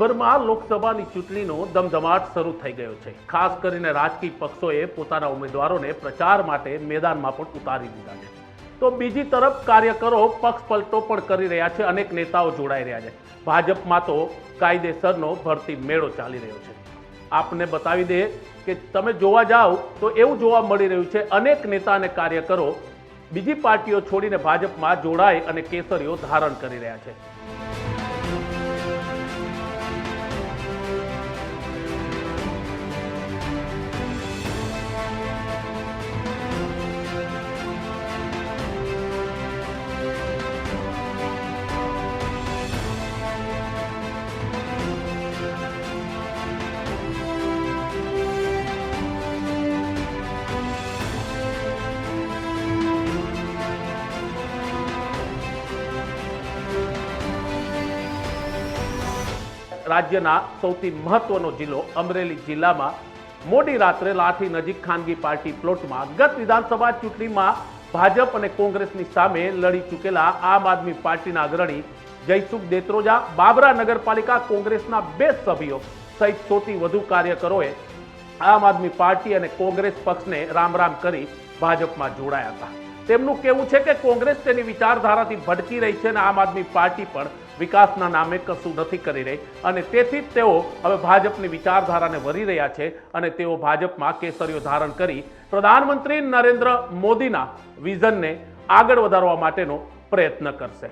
દેશભરમાં લોકસભાની ચૂંટણીનો ધમધમાટ શરૂ થઈ ગયો છે। ખાસ કરીને રાજકીય પક્ષોએ પોતાના ઉમેદવારોને પ્રચાર માટે મેદાનમાં પણ ઉતારી દીધા છે, તો બીજી તરફ કાર્યકરો પક્ષ પલટો પણ કરી રહ્યા છે। અનેક નેતાઓ જોડાઈ રહ્યા છે। ભાજપમાં તો કાયદેસરનો ભરતી મેળો ચાલી રહ્યો છે। આપને બતાવી દે કે તમે જોવા જાઓ તો એવું જોવા મળી રહ્યું છે, અનેક નેતા અને કાર્યકરો બીજી પાર્ટીઓ છોડીને ભાજપમાં જોડાઈ અને કેસરીઓ ધારણ કરી રહ્યા છે। રાજ્યના સૌથી મહત્વનો જિલ્લો અમરેલી જિલ્લામાં મોડી રાત્રે લાઠી નજીક ખાનગી પાર્ટી પ્લોટમાં ગત વિધાનસભા ચૂંટણીમાં ભાજપ અને કોંગ્રેસની સામે લડી ચૂકેલા આમ આદમી પાર્ટીના અગ્રણી જયસુખ દેત્રોજા, બાબરા નગરપાલિકા કોંગ્રેસના 2 સભ્યો સહિત 100 થી વધુ કાર્યકરોએ આમ આદમી પાર્ટી અને કોંગ્રેસ પક્ષને રામ રામ કરી ભાજપમાં જોડાયા હતા। તેમનું કહેવું છે કે કોંગ્રેસ તેની વિચારધારાથી ભટકી રહી છે અને આમ આદમી પાર્ટી પણ વિકાસના નામે કશું નથી કરી રહી અને તેથી તેઓ હવે ભાજપની વિચારધારાને વરી રહ્યા છે અને તેઓ ભાજપમાં કેસરીઓ ધારણ કરી પ્રધાનમંત્રી નરેન્દ્ર મોદીના વિઝનને આગળ વધારવા માટેનો પ્રયત્ન કરશે।